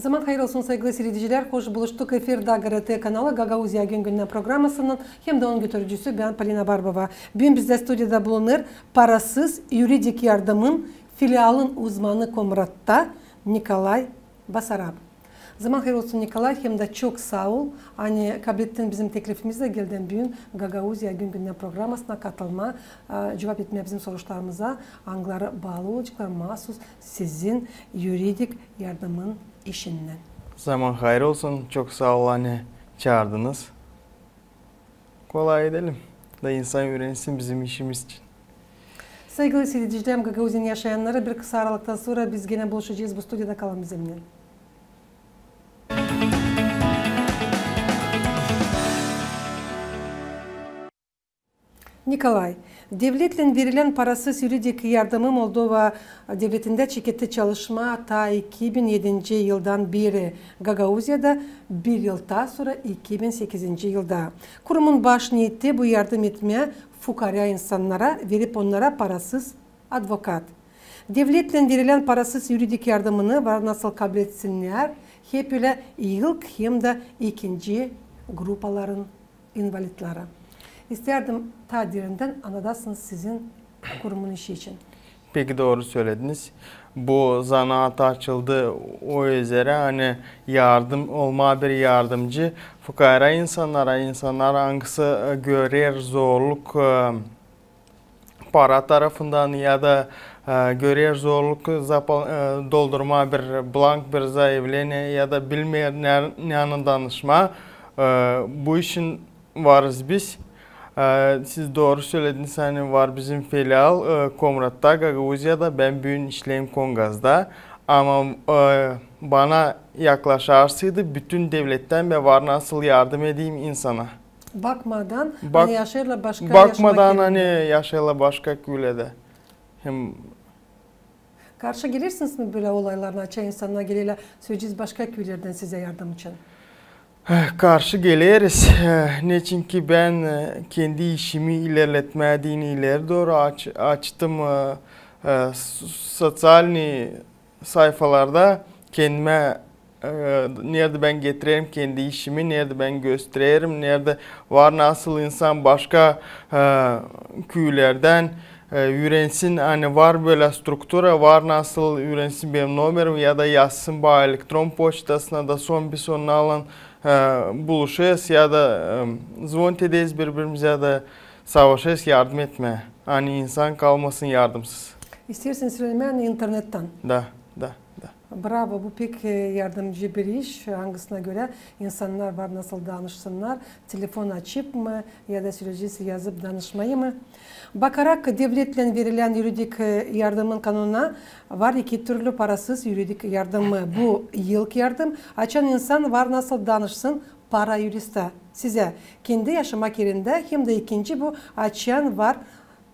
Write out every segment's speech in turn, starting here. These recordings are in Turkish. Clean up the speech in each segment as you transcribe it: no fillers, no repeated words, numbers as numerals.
Zaman hayır olsun sevgili seyirciler. Hoş buluştuk efirde GRT kanalı Gagauzya Gün Günden programmasının hem de onun götürücüsü ben Polina Barbova. Bugün bizde stüdyoda bulunur parasız yuridik yardımın filialın uzmanı Komrat'ta Nikolay Basarab. Zaman hayır olsun Nikolay, hem de çok sağ ol. Hani kabul ettin bizim teklifimizle geldin bugün Gagauzya Gün Günden programmasına katılma, cevap etmeye bizim soruşlarımıza anglara bağlı olacaklar mahsus sizin yuridik yardımın işinden. Zaman hayır olsun. Çok sağ ol hani çağırdınız. Kolay edelim. Da insan öğrensin bizim işimiz için. Sevgili seyircilerim, Gagauzya'nın yaşayanları bir kısa aralıktan sonra biz gene buluşacağız. Bu stüdyoda kalın bizimle. Nikolay, devletle verilen parasız yuridik yardımı Moldova devletinde şirketi çalışma ta 2007 yıldan beri Gagauzya'da bir yıl daha sonra 2008 yılda. Kurumun baş niyeti bu yardım etmeye fukara insanlara verip onlara parasız advokat. Devletle verilen parasız yuridik yardımını var nasıl kabul etsinler? Hep öyle ilk hem de ikinci grupaların invalidleri. İsterdim tadirinden anladasınız sizin kurumun işi için. Peki doğru söylediniz. Bu zanaat açıldı o üzere hani yardım olma bir yardımcı fukara insanlar hangisi görür zorluk para tarafından ya da görür zorluk doldurma bir blank bir zayıflene ya da bilmeyen ne danışma bu işin varız biz. Siz doğru söylediniz, hani var bizim filial Komrat'ta, Gagauzya'da, ben bugün işleyim Kongaz'da. Ama bana yaklaşarsaydı bütün devletten ve var nasıl yardım edeyim insana. Bakmadan hani yaşayla başka bakmadan hani yaşayla başka külede. Hem karşı gelirsiniz mi böyle olaylarına, açan insanlar geliyle söyleyeceğiz başka köylerden size yardım için? Karşı geliriz. Ne çünkü ben kendi işimi ilerletmediğini ileri doğru açtım. Sosyal sayfalarda kendime nerede ben getireyim kendi işimi, nerede ben gösteririm, nerede var nasıl insan başka köylerden öğrensin, hani var böyle struktura, var nasıl öğrensin benim numaram ya da yazsın bana elektron poçtasına da son alın buluşuyuz ya da zvon edeyiz birbirimize ya da savaşıyoruz yardım etmeye. Hani insan kalmasın yardımsız. İsterseniz söylemeyen internetten. Da. Bravo, bu pek yardımcı bir iş. Hangisine göre insanlar var nasıl danışsınlar, telefon açıp mı ya da süreci yazıp danışmayı mı? Bakarak devletle verilen yuridik yardımın kanununa var iki türlü parasız yuridik yardımı. Bu yıllık yardım. Açan insan var nasıl danışsın para yuriste size. Kendi yaşamak yerinde hem de ikinci bu açan var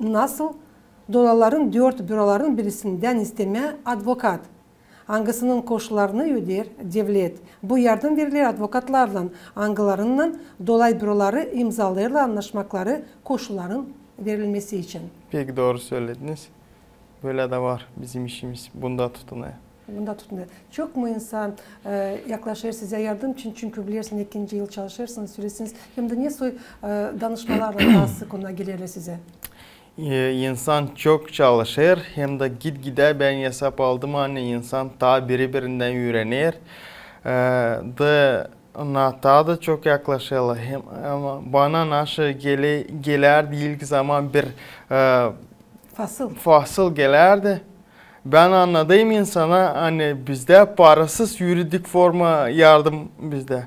nasıl dolarların 4 büroların birisinden istemeye advokat. Hangisinin koşullarını öder devlet. Bu yardım verilir advokatlarla, hangilerinin dolay büroları imzalarla anlaşmakları koşulların verilmesi için. Peki doğru söylediniz. Böyle de var bizim işimiz. Bunda tutunuyor. Bunda tutunuyor. Çok mu insan yaklaşır size yardım için? Çünkü bilirsin ikinci yıl çalışırsınız, süresiniz. Hem de niye danışmalarla daha sık ona gelirler size? İnsan çok çalışır, hem de gitgide ben hesap aldım hani insan ta birbirinden öğrenir. Daha da çok yaklaşırlar. Ama bana nasıl gelerdi ilk zaman bir fasıl gelerdi. Ben anladığım insana hani bizde parasız yuridik forma yardım bizde.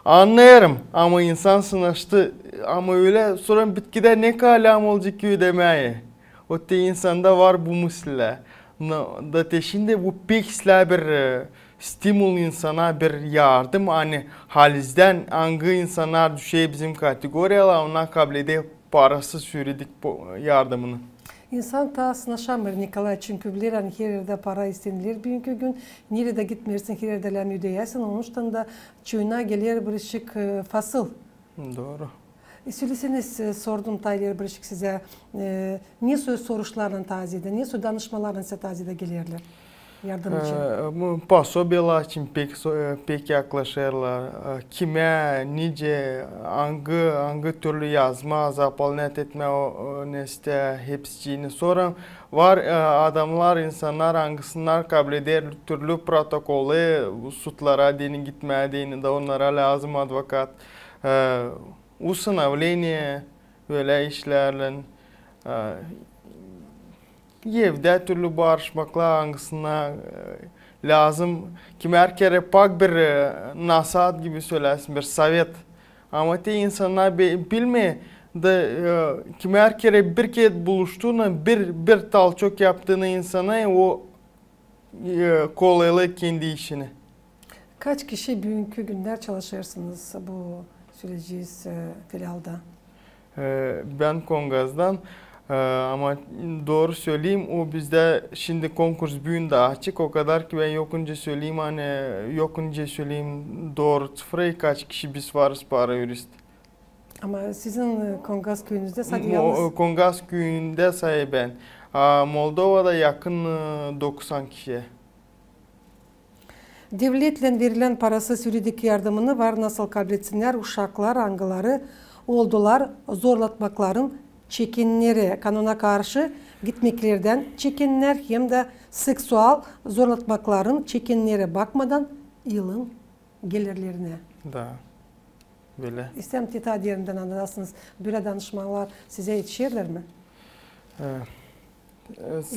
Anlıyorum ama insan sınıştı ama öyle sonra bitkide ne kalam olacak ki ödemeye. O te insanda var bu müsle. Da te şimdi bu piksle bir stimul insana bir yardım hani halizden hangi insanlar düşüyor bizim kategoriyalar ona kabul edip parasız yuridik yardımını. İnsan ta sınışamır Nikolay, çünkü bilir hani her yerde para istenilir. Bugünkü gün nerede gitmersin, her yerde lan ödeyesin. Onun için de çoğuna gelir bir ışık fasıl. Doğru. Söyleseniz sordum Tayler Barışık size, niye soruşlarla taziyede, niye danışmalarla size taziyede gelirler? yardım için? Пособиялар için pek yaklaşırlar. Kime, nice, hangi türlü yazma, zapalet etme neste hepsini soran var adamlar, insanlar hangisini kabul eder, türlü protokolü sutlara deni gitmeye deni de onlara lazım advokat. Усыновление böyle işlerle evde türlü barışmakla hangisine lazım. Kimer kere pak bir nasihat gibi söylesin, bir sovet. Ama te insanlar bilme de kimer kere bir kez buluştuğuna bir tal çok yaptığını insana o kolaylık kendi işini. Kaç kişi bugünkü günler çalışırsınız bu süreci filialda? Ben Kongaz'dan ama doğru söyleyeyim o bizde şimdi konkurs büyüğünde açık o kadar ki ben yokunca söyleyeyim doğru sıfırı kaç kişi biz varız para jurist. Ama sizin Kongaz köyünüzde sadece yalnız? Kongaz köyünde sayı ben. Moldova'da yakın 90 kişi. Devletle verilen parasız yuridik yardımını var nasıl kabul etsinler uşaklar, angıları oldular zorlatmakların çekinleri kanuna karşı gitmeklerden çekinler hem de seksual zorlatmakların çekinlere bakmadan yılın gelirlerine. Da. Böyle. İstem tita yerinden anlarsınız. Böyle danışmalar size yetişirler mi?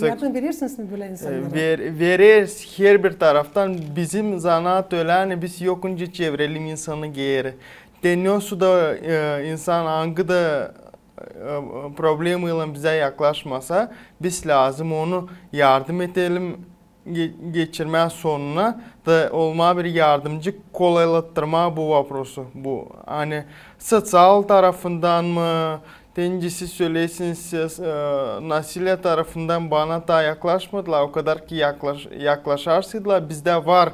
Yardım verirsiniz mi böyle insanlara? Veririz her bir taraftan bizim zanaat öyle biz yokunca çevirelim insanı geri. Deniyorsa da insan hangi da problemiyle bize yaklaşmasa biz lazım onu yardım edelim geçirme sonuna da olma bir yardımcı kolaylattırma bu vaprosu. Bu hani sosyal tarafından mı tencisi söylesiniz nasilya tarafından bana da yaklaşmadılar o kadar ki yaklaşarsaydılar bizde var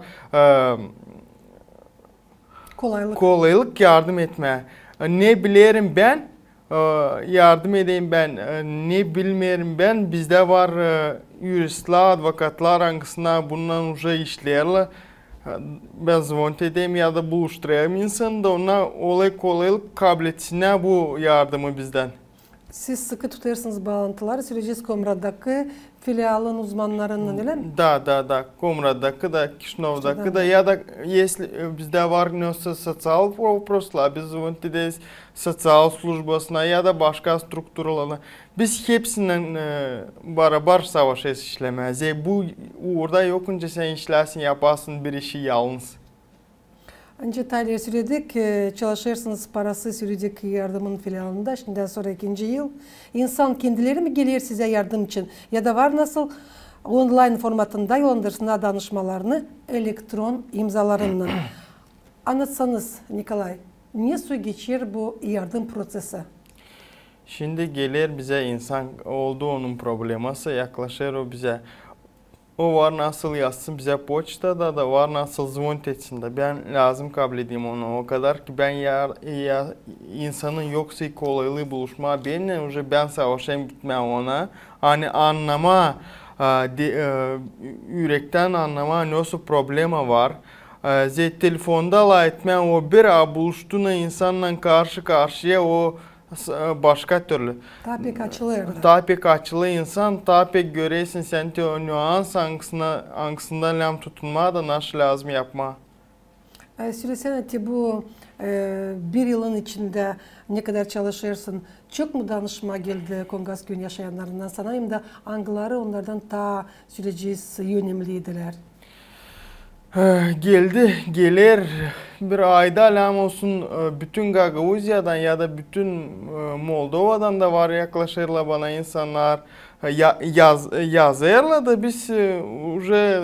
kolaylık yardım etmeye. Ne bilirim ben yardım edeyim ben ne bilmiyorum ben bizde var juristler advokatlar hangisine bundan уже işlerle ben zvont edeyim ya da buluşturayım insanı da ona olay kolaylık kabul etsinler bu yardımı bizden. Siz sıkı tutarsınız bağlantıları süreceğiz Komrad'daki filialın uzmanlarının öyle mi? Da. Komrad'daki da Kişinov'daki da ya da bizde var neyse sosyal vопросlar biz zvont ederiz sosyal службасına ya da başka strukturalarına. Biz hepsinden beraber savaşız işlemez. Bu orada yokunca sen işlersin yaparsın bir işi yalnız. Önce Talya söyledik, çalışırsınız parasız yürüyecek yardımın filialında. Şimdiden sonra 2. yıl. İnsan kendileri mi gelir size yardım için? Ya da var nasıl online formatında yollandırsınlar danışmalarını elektron imzalarından. Anlatsanız Nikolay, niye su geçir bu yardım prosesi? Şimdi gelir bize insan oldu onun probleması yaklaşır o bize. O var nasıl yazsın bize poçtada da var nasıl zvont etsin de ben lazım kabul edeyim onu o kadar ki ben insanın yoksa kolaylığı buluşma benimle ben savaşayım gitme ona hani anlama yürekten anlama nasıl problema var telefonda la etme o bir buluştuğuna insanla karşı karşıya o başka türlü. Daha pek açılır. Daha pek açılı insan, daha pek göresin sen de o nüans hangisinden lam tutunma da nasıl lazım yapma. Söylesene ki bu bir yılın içinde ne kadar çalışırsın? Çok mu danışma geldi Kongaz köyün yaşayanlarından sana hem de angıları onlardan ta süreceğiz yönemliydiler. Gelir bir ayda alam olsun bütün Gagavuzya'dan ya da bütün Moldova'dan da var yaklaşırlar bana insanlar yazarlar da biz уже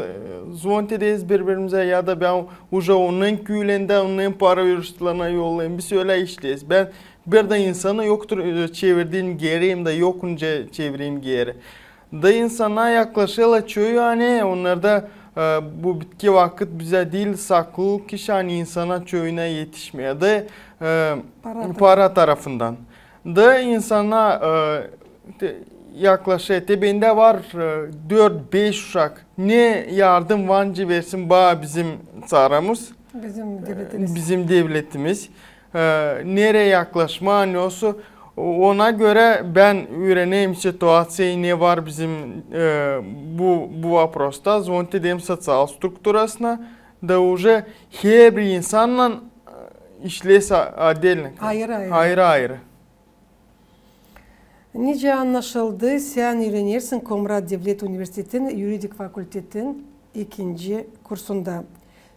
zvont ederiz birbirimize ya da ben уже onun köylerinde onun para yürütülerine yollayayım biz öyle işleyiz. Ben bir de insanı yoktur çevirdiğim geriyim de yokunca çevireyim geri. Da insana yaklaşırlar çoğu yani onlar da bu bitki vakit bize değil saklı kişi hani insana çoğuna yetişmiyor da para tarafından da insana yaklaşık bende var 4-5 uşak. Ne yardım vancı versin ba bizim çaramız. Bizim devletimiz. Nereye yaklaşma ne olsa ona göre ben öğreneyim situasyon ne var bizim bu vaprosta. Звоните dem sosyal strukturasına da уже her bir insanla işlese отдельно. Ayrı. Nice anlaşıldı. Sen öğrenirsin Komrat Devlet Üniversitesi'nin Yuridik Fakültetin 2. kursunda.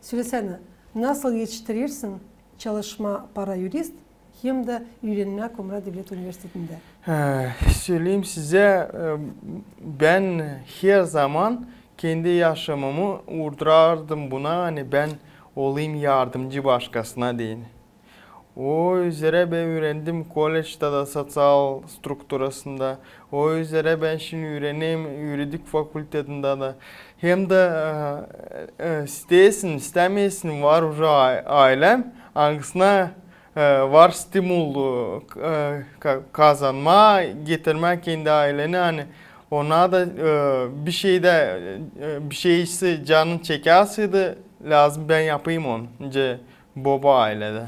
Söylesene, nasıl yetiştirirsin çalışma para jurist hem de öğrenme Komrat Devlet Üniversitesi'nde? Söyleyeyim size, ben her zaman kendi yaşamımı uğraştırdım buna. Hani ben olayım yardımcı başkasına değil. O üzere ben öğrendim kolejde de sosyal strukturasında. O üzere ben şimdi öğreneyim yuridik fakültetinde de. Hem de isteyesin istemeyesin var уже ailem. Hangisine var stimul kazanma, getirme kendi aileni hani ona da bir şeyse canın çekerseydi lazım ben yapayım onu. Baba ailede.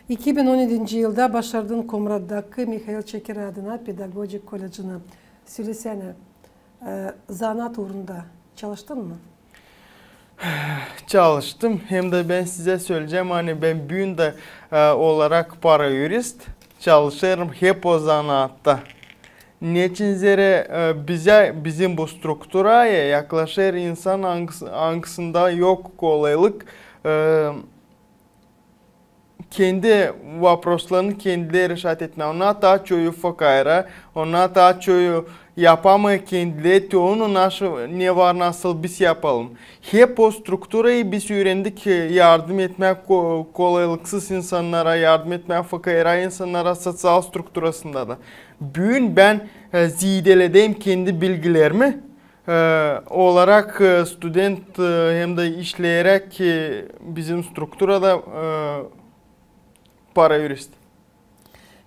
2017 yılda başardın Komrat'daki Mikhail Çeker adına pedagojik kolejini. Söylesene, zanaat uğrunda çalıştın mı? Çalıştım. Hem de ben size söyleyeceğim hani ben büyüğünde olarak para jurist çalışırım hep o zanaatta. Niçin zere bizim bu strukturaya yaklaşır insan hangisinde yok kolaylık kendi vaproslarını kendileri işaret etme. Ona daha çoğu fakayra, ona daha çoğu yapamıyor kendileri. Onu ne var nasıl biz yapalım. Hep o strukturayı biz öğrendik yardım etmek kolaylıksız insanlara, yardım etmek fakayra insanlara sosyal strukturasında da. Bugün ben zideledeyim kendi bilgilerimi. Olarak student hem de işleyerek bizim strukturada para jurist.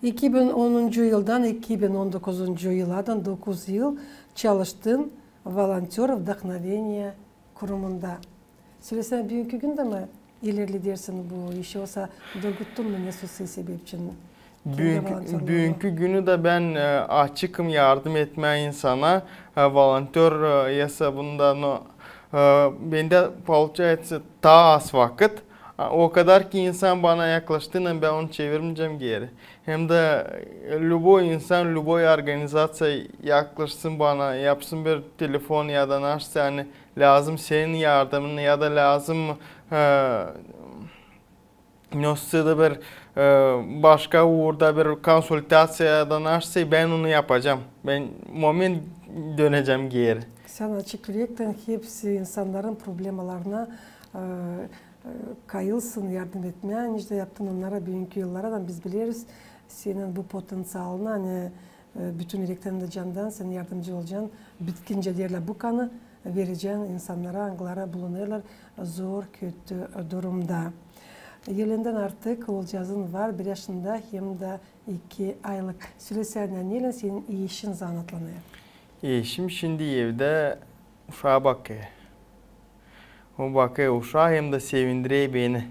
2010 yıldan 2019 yıla 9 yıl çalıştın Volonter Вдохновение kurumunda. Söylesene bugünkü günde mi ilerledersin bu işi olsa durguttun mu ne sosyal sebep için? Bugünkü günü de ben açıkım yardım etme insana volonter hesabında bende получается daha az vakit. O kadar ki insan bana yaklaştığında ben onu çevirmeyeceğim geri. Hem de любой insan, любой organizasyon yaklaşsın bana, yapsın bir telefon ya da nasıl yani lazım senin yardımın ya da lazım nasıl da bir başka uğurda bir konsultasyon ya da nasıl ben onu yapacağım. Ben moment döneceğim geri. Sen açık yürekten hepsi insanların problemalarına kayılsın yardım etmeye. İşte yaptın onlara bugünkü yıllara biz biliriz. Senin bu potansiyelini hani bütün yürekten de candan sen yardımcı olacaksın. Bitkince derler bu kanı vereceksin insanlara, anglara bulunurlar zor kötü durumda. Yılından artık olacağın var 1 yaşında hem de 2 aylık. Söylesene neyle senin işin zanatlanıyor? İşim şimdi evde uşağa bakıyor. O bakıyor uşağı hem de sevindiriyor beni.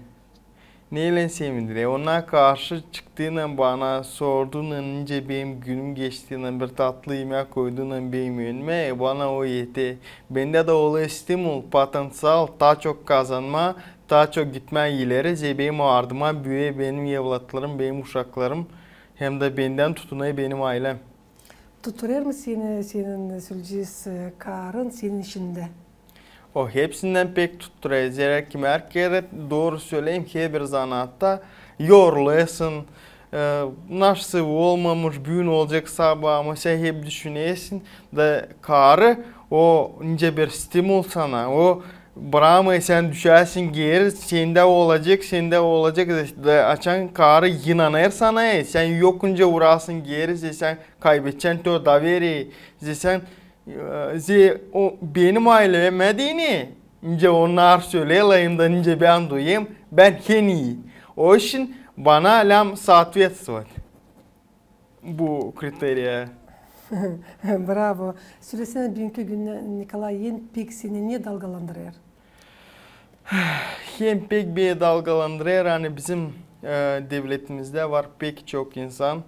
Neyle sevindiriyor? Ona karşı çıktığında bana sorduğunda önce benim günüm geçtiğinde bir tatlı yemek koyduğunda benim önüme bana o yeter. Bende de oluyor stimul, potansiyel, daha çok kazanma, daha çok gitme ileri. Benim ardıma büyüyor benim evlatlarım, benim uşaklarım hem de benden tutunuyor benim ailem. Tutuyor mu senin sürücüs karın senin işinde? O hepsinden pek tutturuyor. Zira ki her kere doğru söyleyeyim ki bir zanaatta yoruluyorsun. Nasıl olmamış büyün olacak sabah ama sen hep düşünüyorsun. Da karı o ince bir stimul sana. O bırakmayı sen düşersin geri sende olacak da açan karı yinanır sana. Sen yokunca uğrasın geri sen kaybedeceksin to daveri. Sen o benim aileme dediğini ince onlar söyleyeyim da ince ben duyayım ben en iyi. O için bana lam соответствовать bu kriteriye. Bravo. Söylesene bugünkü günde Nikolay en pek seni niye dalgalandırıyor? Hem pek bir dalgalandırıyor. Hani bizim devletimizde var pek çok insan.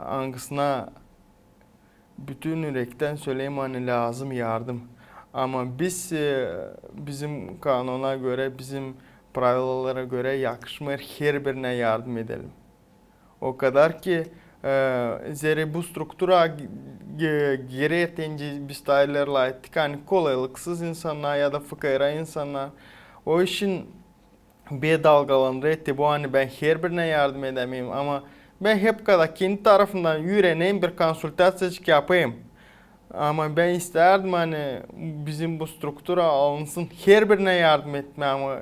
Hangisine bütün yürekten söyleyeyim hani lazım yardım. Ama biz bizim kanuna göre, bizim правилаlara göre yakışmıyor her birine yardım edelim. O kadar ki zere bu struktura geri etince biz taylarla ettik. Hani kolaylıksız insanlar ya da fıkara insanlar. O işin bir dalgalandığı etti. Bu hani ben her birine yardım edemeyim ama ben hep kadar kendi tarafından yüreğine bir konsultasyon yapayım. Ama ben isterdim hani bizim bu struktura alınsın her birine yardım etme ama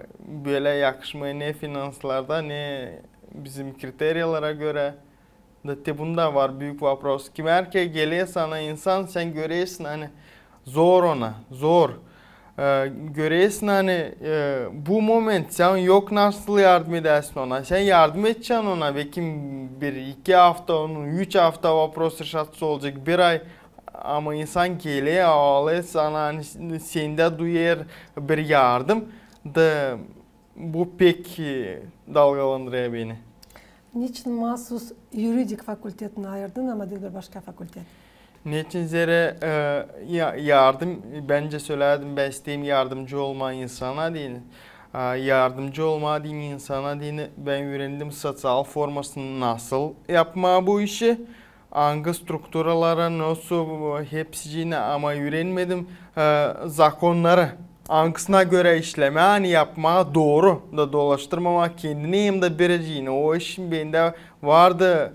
böyle yakışmıyor ne finanslarda ne bizim kriteryalara göre. Da bunda var büyük vapros. Kim erkeğe geliyor sana insan sen görüyorsun hani zor ona zor. Görüyorsun hani bu moment sen yok nasıl yardım edersin ona. Sen yardım edeceksin ona ve kim bir iki hafta onun 3 hafta vapros şartsı olacak bir ay. Ama insan geliyor ağlıyor sana hani sende duyar bir yardım da bu pek dalgalandırıyor beni. Niçin mahsus yuridik fakültetini ayırdın ama değil bir başka fakültet? Niçin zere yardım bence söyledim ben isteyeyim yardımcı olma insana değil. Yardımcı olma değil insana değil ben öğrendim sosyal formasını nasıl yapma bu işi. Hangi strukturalara nasıl hepsini ama öğrenmedim zakonları. Hangisine göre işleme hani yapma doğru da dolaştırmama kendini hem de biriciğini. O işin bende vardı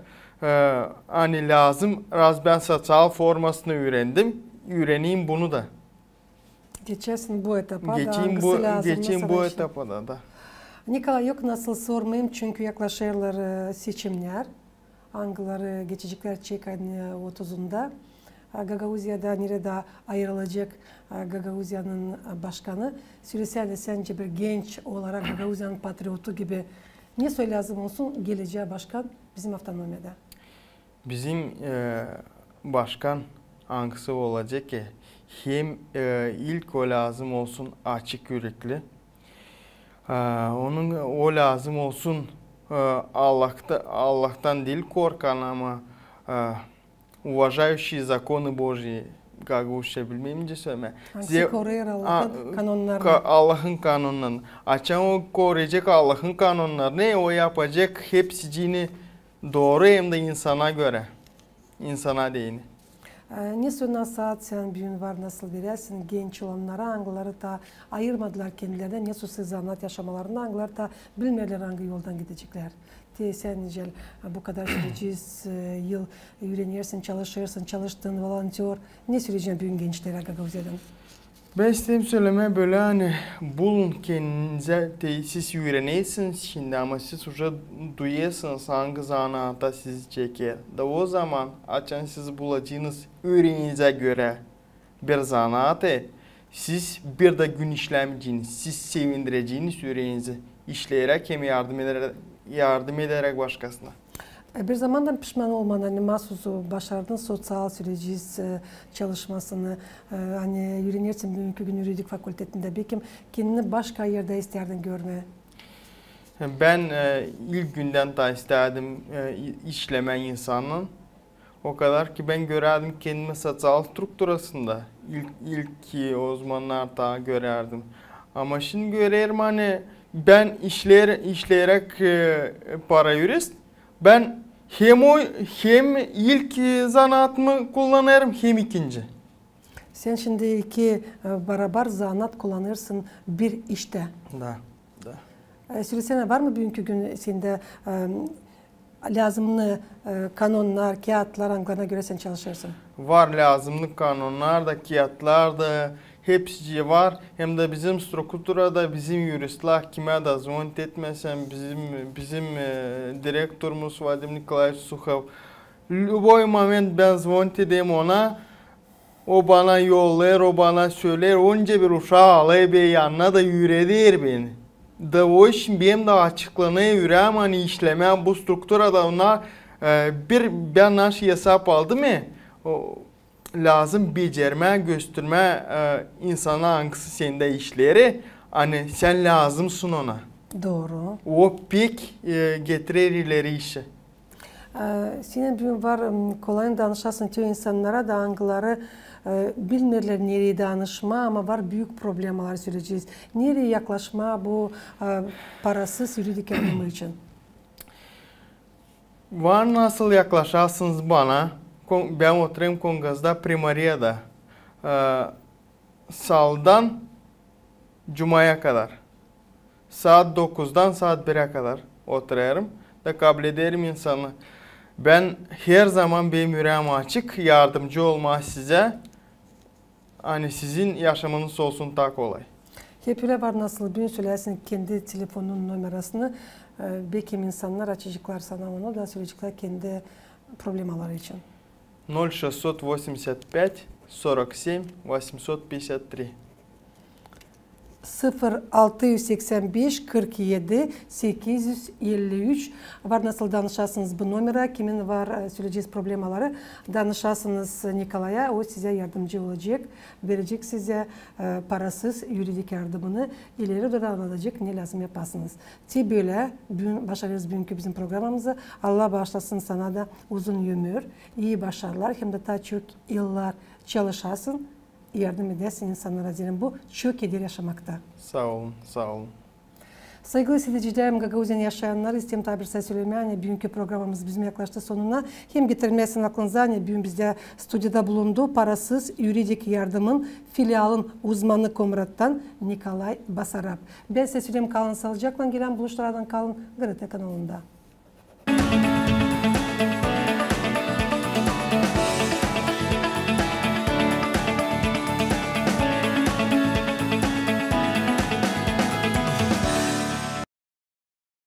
hani lazım. Ben sosyal formasını öğrendim. Öğreneyim bunu da. Geçersin bu etapa da geçeyim bu etapa da. Nikolay yok nasıl sormayayım çünkü yaklaşıyorlar seçimler. Hangileri geçecekler çek ayının 30'unda. Gagavuzya'da nerede ayrılacak Gagavuzya'nın başkanı. Söylesene sence bir genç olarak Gagavuzya'nın patriotu gibi ne lazım olsun geleceği başkan bizim avtonomide? Bizim başkan hangisi olacak ki hem ilk o lazım olsun açık yürekli. Onun o lazım olsun Allah'tan değil korkan ama уважающий законы Божьи, как уж bilmeyince söyleme. Koruyar Allah'ın kanunlarını. Allah'ın kanunlarını. Açan o koruyacak Allah'ın kanunlarını o yapacak hepsini doğru hem de insana göre. İnsana değil. Ne nasihat sen büyün var nasıl verirsin genç olanlara hangileri da ayırmadılar kendilerine ne zanat yaşamalarını hangileri da bilmirler hangi yoldan gidecekler. Sen Nicel bu kadar süreceğiz yıl öğrenirsin, çalıştın, volantör. Ne söyleyeceğim büyün gençlere Gagavuzya'dan? Ben isteyeyim söyleme böyle hani bulun kendinize tesis öğreniyorsunuz şimdi ama siz уже duyuyorsunuz hangi zanata sizi çeker. Da o zaman açan siz bulacağınız öğreninize göre bir zanatı siz bir de gün işlemeyeceğiniz, siz sevindireceğiniz öğreninizi işleyerek hem yardım ederek başkasına. Bir zamandan pişman olman hani mahsusu başardın sosyal süreci çalışmasını hani öğrenirsin bugünkü gün yuridik fakültetinde belki kendini başka yerde isterdin görmeye. Ben ilk günden de isterdim işlemen insanın. O kadar ki ben görerdim kendimi sosyal strukturasında. İlk o zamanlar da görerdim. Ama şimdi görüyorum hani ben işleyerek para yürüst. Ben hem ilk zanaatımı kullanırım hem ikinci. Sen şimdi iki beraber zanaat kullanırsın bir işte. Da. Söylesene var mı bugünkü gün sende lazımlı kanunlar, kağıtlar hangilerine göre sen çalışırsın? Var lazımlı kanunlar da, kağıtlar da. Hepsi var. Hem de bizim strukturada bizim yuristler kime de zvont etmesem bizim direktörümüz Vadim Nikolaevich Sukhov. Любой момент ben zvont edeyim ona. O bana yollar, o bana söyler. Önce bir uşağı alay bey yanına da yürüyor beni. Da o iş benim de açıklanıyor yüreğim hani işlemem bu strukturada onlar ben nasıl hesap aldım mı? lazım becerme, gösterme insana hangisi sende işleri. Hani sen lazımsın ona. Doğru. O pek getirir ileri işi. Senin bir var kolay danışasın tüm insanlara da hangileri bilmirler nereye danışma ama var büyük problemler süreceğiz. Nereye yaklaşma bu parasız yürüdük yardımı için? Var nasıl yaklaşarsınız bana? Ben oturayım Kongaz'da Primariya'da. Salıdan Cuma'ya kadar. Saat 9'dan saat 1'e kadar oturuyorum. Da kabul ederim insanı. Ben her zaman benim yüreğim açık. Yardımcı olma size. Hani sizin yaşamınız olsun daha kolay. Hep öyle var nasıl bir söylersin kendi telefonun numarasını. Belki insanlar açacaklar sana onu da söyleyecekler kendi problemaları için. 0685 47 853 0685 47 853 var nasıl danışarsınız bu numara kimin var söyleyeceğiz problemaları danışarsınız Nikolay'a o size yardımcı olacak verecek size parasız yürüdük yardımını ileri doğru anlatacak ne lazım yaparsınız. Böyle başarıyoruz bugünkü bizim programımızı Allah bağışlasın sana da uzun ömür iyi başarılar hem de daha çok yıllar çalışarsın. Yardım edersin insanlara diyelim. Bu çok iyidir yaşamakta. Sağ olun, sağ olun. Saygılı seyircilerim, Gagauzien yaşayanlar, istem tabirse söylemeye, bugünkü programımız bizim yaklaştı sonuna. Hem getirmesin aklınıza, bugün bizde stüdyoda bulundu parasız yürüdük yardımın filialın uzmanı Komrat'tan Nikolay Basarab. Ben size söyleyeyim kalın sağlıcakla gelen buluşlardan kalın Gırıta kanalında.